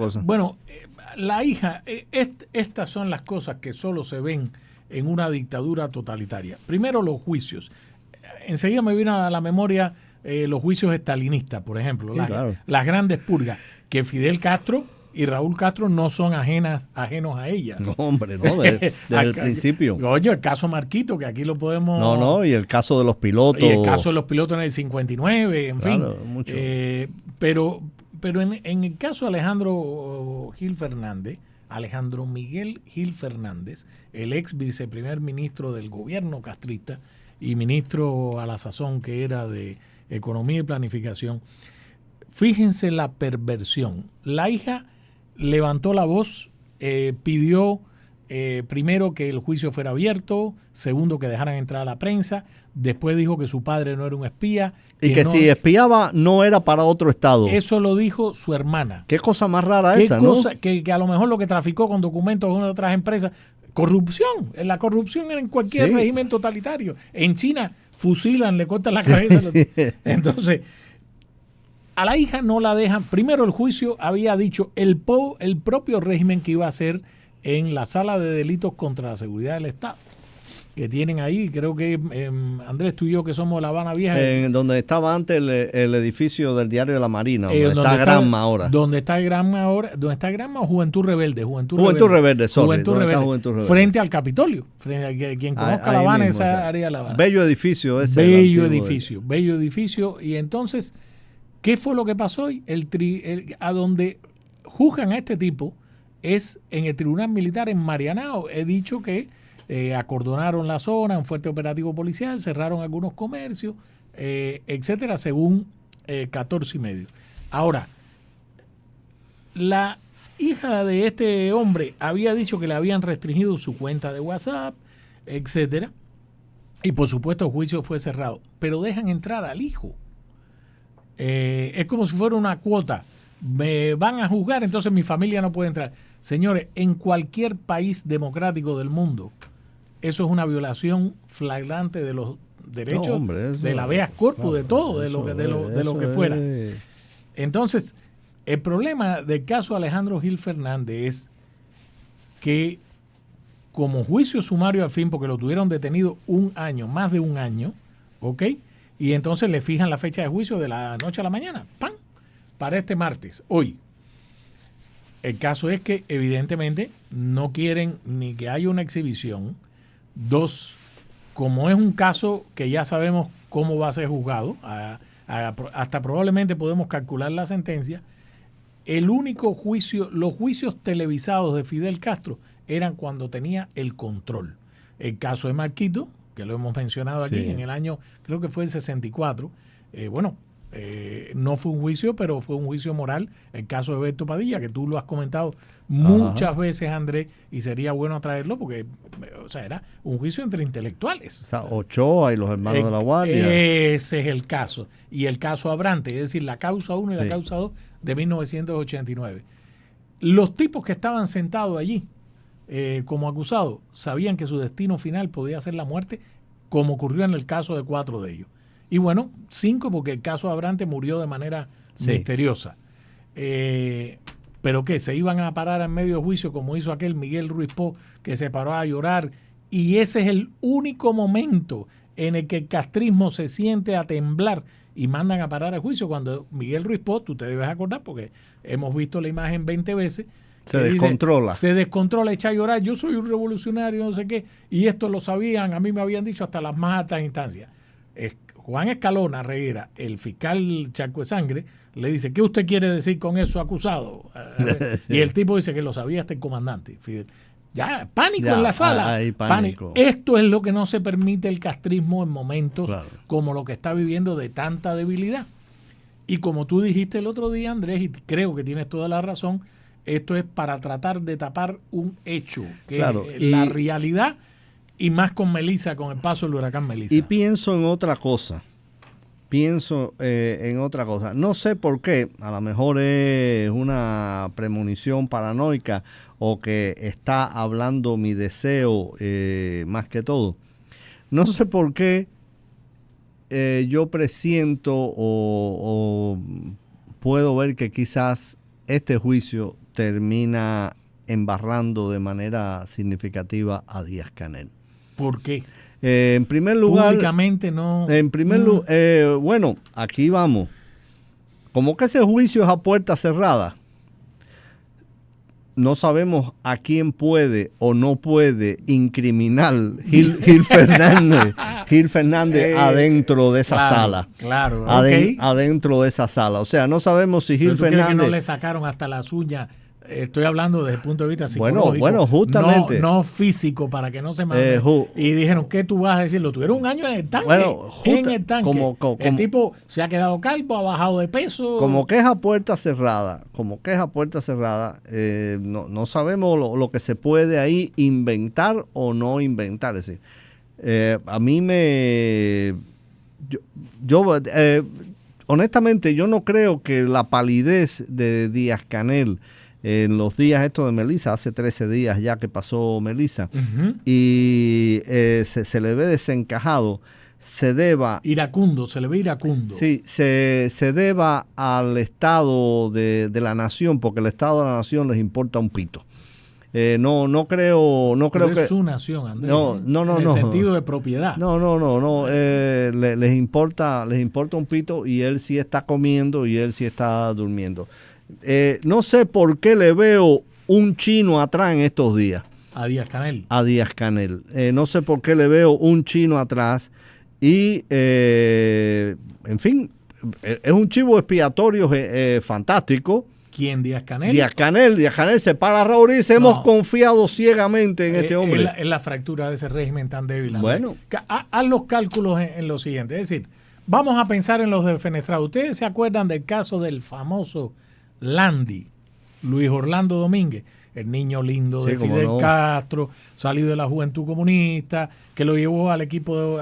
cosa. Bueno, la hija, estas son las cosas que solo se ven en una dictadura totalitaria. Primero, los juicios. Enseguida me vino a la memoria los juicios estalinistas, por ejemplo, claro. las grandes purgas, que Fidel Castro y Raúl Castro no son ajenos a ellas. No, hombre, no, desde el principio. Oye, el caso Marquito, que aquí lo podemos... No, y el caso de los pilotos. Y el caso de los pilotos en el 59, en claro, fin. Mucho. Pero en el caso de Alejandro Miguel Gil Fernández, el ex viceprimer ministro del gobierno castrista y ministro a la sazón que era de Economía y Planificación, fíjense la perversión. La hija levantó la voz, pidió primero que el juicio fuera abierto, segundo que dejaran entrar a la prensa, después dijo que su padre no era un espía. Y que si espiaba no era para otro estado. Eso lo dijo su hermana. Qué cosa más rara esa, ¿no? Que a lo mejor lo que traficó con documentos de una de otras empresas. Corrupción. La corrupción era en cualquier régimen totalitario. En China fusilan, le cortan la cabeza. Entonces, a la hija no la dejan. Primero el juicio había dicho el propio régimen que iba a hacer en la sala de delitos contra la seguridad del Estado, que tienen ahí, creo que Andrés, tú y yo que somos de La Habana Vieja. Donde estaba antes el edificio del Diario de la Marina, donde está Granma ahora. ¿Dónde está Granma o Juventud Rebelde? Juventud Rebelde. Frente al Capitolio. Frente a quien conozca La Habana, mismo, esa área de La Habana. Bello edificio ese. Bello edificio. Y entonces, ¿qué fue lo que pasó hoy? A donde juzgan a este tipo es en el Tribunal Militar en Marianao. He dicho que acordonaron la zona, un fuerte operativo policial, cerraron algunos comercios, etcétera, según 14 y medio. Ahora, la hija de este hombre había dicho que le habían restringido su cuenta de WhatsApp, etcétera, y por supuesto el juicio fue cerrado, pero dejan entrar al hijo. Es como si fuera una cuota. Me van a juzgar, entonces mi familia no puede entrar. Señores, en cualquier país democrático del mundo, eso es una violación flagrante de los derechos, del habeas corpus, de todo, de lo que fuera. Entonces, el problema del caso Alejandro Gil Fernández es que como juicio sumario al fin, porque lo tuvieron detenido más de un año, ¿ok? Y entonces le fijan la fecha de juicio de la noche a la mañana, ¡pam!, para este martes, hoy. El caso es que evidentemente no quieren ni que haya una exhibición. Dos, como es un caso que ya sabemos cómo va a ser juzgado, hasta probablemente podemos calcular la sentencia, el único juicio, los juicios televisados de Fidel Castro eran cuando tenía el control. El caso de Marquito, que lo hemos mencionado aquí, en el año, creo que fue el 64, no fue un juicio, pero fue un juicio moral. El caso de Beto Padilla, que tú lo has comentado muchas veces, Andrés, y sería bueno traerlo porque, o sea, era un juicio entre intelectuales. O sea, Ochoa y los hermanos de la Guardia. Ese es el caso. Y el caso Abrante, es decir, la causa 1 y la causa 2 de 1989. Los tipos que estaban sentados allí como acusados sabían que su destino final podía ser la muerte, como ocurrió en el caso de 4 de ellos. Y bueno, 5 porque el caso Abrante murió de manera misteriosa. Pero que se iban a parar en medio de juicio como hizo aquel Miguel Ruiz Po, que se paró a llorar. Y ese es el único momento en el que el castrismo se siente a temblar y mandan a parar el juicio. Cuando Miguel Ruiz Po, tú te debes acordar porque hemos visto la imagen 20 veces, se descontrola. Se descontrola, echa a llorar. Yo soy un revolucionario, no sé qué. Y esto lo sabían, a mí me habían dicho hasta las más altas instancias. Juan Escalona Reguera, el fiscal Charco de Sangre, le dice, ¿qué usted quiere decir con eso, acusado? Y el tipo dice que lo sabía hasta el comandante. Fidel. Ya, pánico en la sala. Pánico. Esto es lo que no se permite el castrismo en momentos como lo que está viviendo de tanta debilidad. Y como tú dijiste el otro día, Andrés, y creo que tienes toda la razón, esto es para tratar de tapar un hecho, que es la realidad. Y más con Melissa, con el paso del huracán Melissa. Y pienso en otra cosa. No sé por qué. A lo mejor es una premonición paranoica o que está hablando mi deseo más que todo. No sé por qué yo presiento o puedo ver que quizás este juicio termina embarrando de manera significativa a Díaz-Canel. ¿Por qué? En primer lugar, públicamente no. En primer lugar, bueno, aquí vamos. Como que ese juicio es a puerta cerrada, no sabemos a quién puede o no puede incriminar Gil Fernández adentro de esa sala. Claro, adentro de esa sala. O sea, no sabemos si Gil Fernández... que no le sacaron hasta las uñas. Estoy hablando desde el punto de vista psicológico. Bueno, justamente. No físico, para que no se mande. Y dijeron, ¿qué tú vas a decir? Lo tuvieron un año en el tanque. En el tanque. El tipo se ha quedado calvo, ha bajado de peso. Como que es a puerta cerrada. No sabemos lo que se puede ahí inventar o no inventar. Es decir, a mí honestamente, yo no creo que la palidez de Díaz-Canel en los días estos de Melissa, hace 13 días ya que pasó Melissa, y se le ve desencajado, se le ve iracundo. Sí, se deba al estado de la nación, porque el estado de la nación les importa un pito. No creo pero que es su nación, Andrés. No. En el sentido de propiedad. No. Les importa un pito, y él sí está comiendo y él sí está durmiendo. No sé por qué le veo un chino atrás en estos días. A Díaz-Canel. No sé por qué le veo un chino atrás. Y, en fin, es un chivo expiatorio fantástico. ¿Quién? ¿Díaz-Canel? Díaz-Canel se para Raúl y dice, hemos confiado ciegamente en este hombre. Es la fractura de ese régimen tan débil. Bueno. Haz los cálculos en lo siguiente. Es decir, vamos a pensar en los defenestrados. ¿Ustedes se acuerdan del caso del famoso Landy, Luis Orlando Domínguez, el niño lindo de Fidel Castro, salido de la Juventud Comunista, que lo llevó al equipo,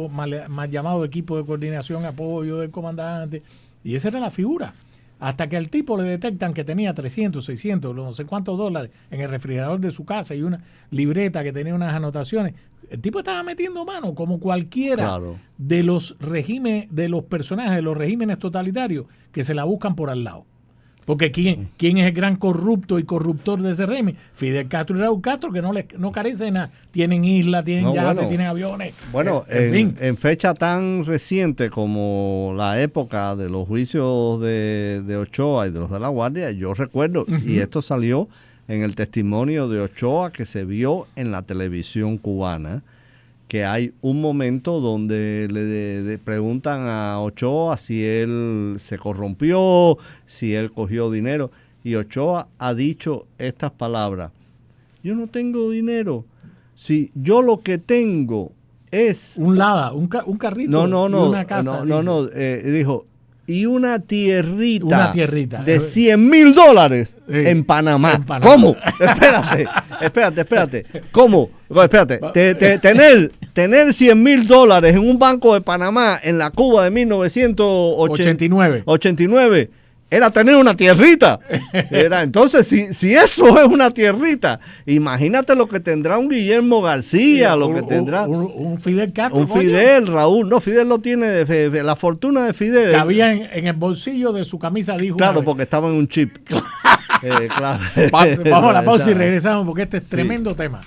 mal llamado equipo de coordinación y apoyo del comandante? Y esa era la figura. Hasta que al tipo le detectan que tenía 300, 600, no sé cuántos dólares en el refrigerador de su casa y una libreta que tenía unas anotaciones. El tipo estaba metiendo mano como cualquiera de los regímenes, de los personajes de los regímenes totalitarios que se la buscan por al lado. Porque ¿quién es el gran corrupto y corruptor de ese régimen? Fidel Castro y Raúl Castro, que no carecen de nada. Tienen islas, tienen yates, tienen aviones. Bueno, en fecha tan reciente como la época de los juicios de Ochoa y de los de La Guardia, yo recuerdo, y esto salió en el testimonio de Ochoa que se vio en la televisión cubana, que hay un momento donde le preguntan a Ochoa si él se corrompió, si él cogió dinero, y Ochoa ha dicho estas palabras: yo no tengo dinero, si yo lo que tengo es un Lada, un carrito y una casa. Dijo, y una tierrita de $100,000 en Panamá. ¿Cómo? Espérate. ¿Cómo? Espérate. Tener $100,000 en un banco de Panamá en la Cuba de 1989 era tener una tierrita. Entonces, si eso es una tierrita, imagínate lo que tendrá un Guillermo García, lo que tendrá un Fidel Castro. Un Fidel, Raúl. No, Fidel lo tiene, la fortuna de Fidel. Cabía en el bolsillo de su camisa, dijo. Claro, porque estaba en un chip. Claro. Vamos a la pausa y regresamos, porque este es tremendo tema.